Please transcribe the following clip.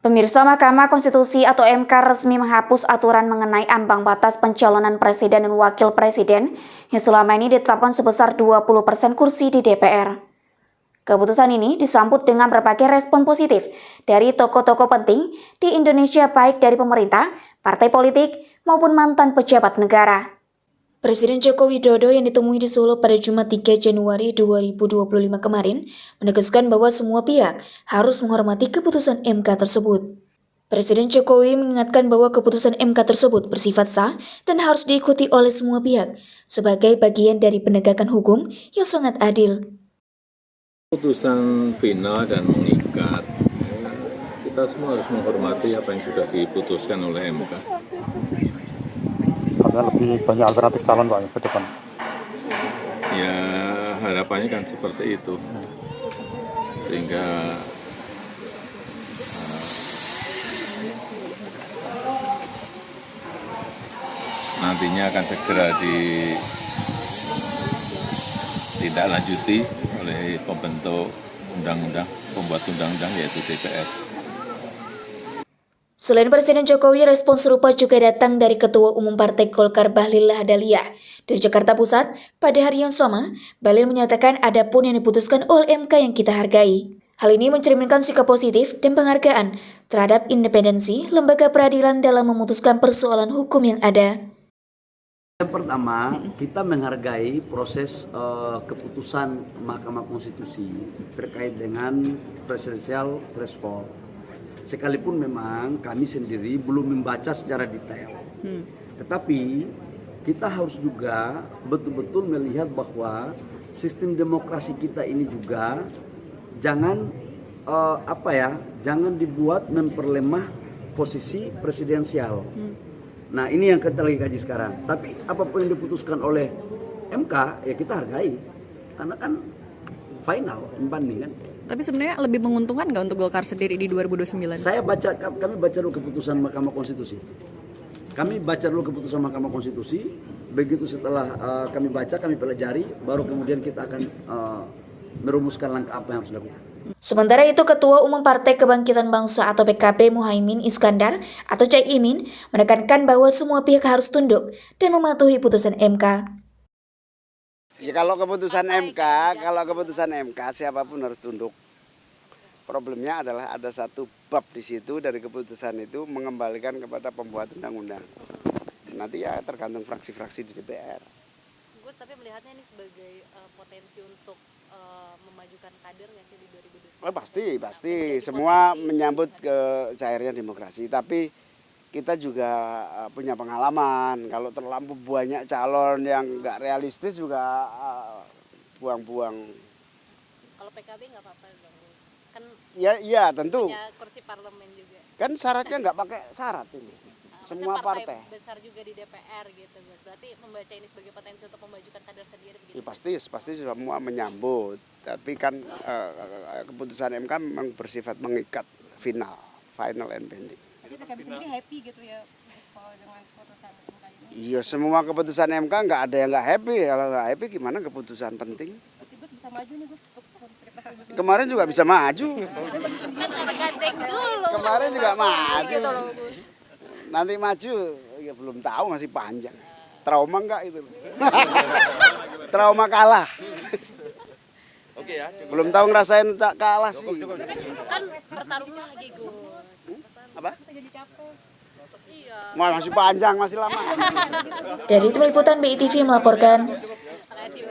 Pemirsa, Mahkamah Konstitusi atau MK resmi menghapus aturan mengenai ambang batas pencalonan presiden dan wakil presiden yang selama ini ditetapkan sebesar 20% kursi di DPR. Keputusan ini disambut dengan berbagai respon positif dari tokoh-tokoh penting di Indonesia baik dari pemerintah, partai politik, maupun mantan pejabat negara. Presiden Joko Widodo yang ditemui di Solo pada Jumat 3 Januari 2025 kemarin menegaskan bahwa semua pihak harus menghormati keputusan MK tersebut. Presiden Jokowi mengingatkan bahwa keputusan MK tersebut bersifat sah dan harus diikuti oleh semua pihak sebagai bagian dari penegakan hukum yang sangat adil. Keputusan final dan mengikat, kita semua harus menghormati apa yang sudah diputuskan oleh MK. Karena lebih banyak alternatif calon Pak ke depan. Ya harapannya kan seperti itu, sehingga nantinya akan segera ditindaklanjuti oleh pembentuk undang-undang, pembuat undang-undang yaitu DPR. Selain Presiden Jokowi, respon serupa juga datang dari Ketua Umum Partai Golkar Bahlil Lahadalia. Di Jakarta Pusat, pada hari yang sama, Bahlil menyatakan ada pun yang diputuskan oleh MK yang kita hargai. Hal ini mencerminkan sikap positif dan penghargaan terhadap independensi lembaga peradilan dalam memutuskan persoalan hukum yang ada. Yang pertama, kita menghargai proses keputusan Mahkamah Konstitusi terkait dengan presidensial threshold. Sekalipun memang kami sendiri belum membaca secara detail. Tetapi kita harus juga betul-betul melihat bahwa sistem demokrasi kita ini juga jangan jangan dibuat memperlemah posisi presidensial. Nah, ini yang kita lagi kaji sekarang. Tapi apapun yang diputuskan oleh MK ya kita hargai. Karena kan final, banding kan. Tapi sebenarnya lebih menguntungkan nggak untuk Golkar sendiri di 2029? Kami baca dulu keputusan Mahkamah Konstitusi. Begitu setelah kami baca, kami pelajari, baru kemudian kita akan merumuskan langkah apa yang harus dilakukan. Sementara itu, Ketua Umum Partai Kebangkitan Bangsa atau PKB Muhaimin Iskandar atau Cak Imin menekankan bahwa semua pihak harus tunduk dan mematuhi putusan MK. Ya kalau keputusan MK siapapun harus tunduk. Problemnya adalah ada satu bab di situ dari keputusan itu mengembalikan kepada pembuat undang-undang. Nanti ya tergantung fraksi-fraksi di DPR. Gus, tapi melihatnya ini sebagai potensi untuk memajukan kader nggak sih di 2029? Oh, pasti. Semua menyambut ke cairnya demokrasi. Tapi kita juga punya pengalaman. Kalau terlampau banyak calon yang nggak realistis juga buang-buang. Kalau PKB nggak apa-apa dong, Gus. Kan ya tentu. Punya kursi parlemen juga. Kan syaratnya nggak pakai syarat ini. Semua partai besar juga di DPR gitu, Gus. Berarti membaca ini sebagai potensi untuk memajukan kader sendiri begitu. Ya, pasti semua menyambut. Tapi kan keputusan MK memang bersifat mengikat final and pending. Tapi PKB sendiri happy gitu ya dengan keputusan MK ini? Iya, semua keputusan MK nggak ada yang nggak happy. Kalau nggak happy gimana keputusan penting? Berarti Gus bisa maju nih Gus untuk Kemarin juga bisa maju. Kemarin juga maju. Nanti maju ya belum tahu, masih panjang. Trauma enggak itu? Trauma kalah. Oke ya. Belum tahu ngerasain tak kalah sih. Kan bertarung lagi, Gus. Apa? Iya. Masih panjang, masih lama. Dari Tim Liputan BITV melaporkan. Terima kasih.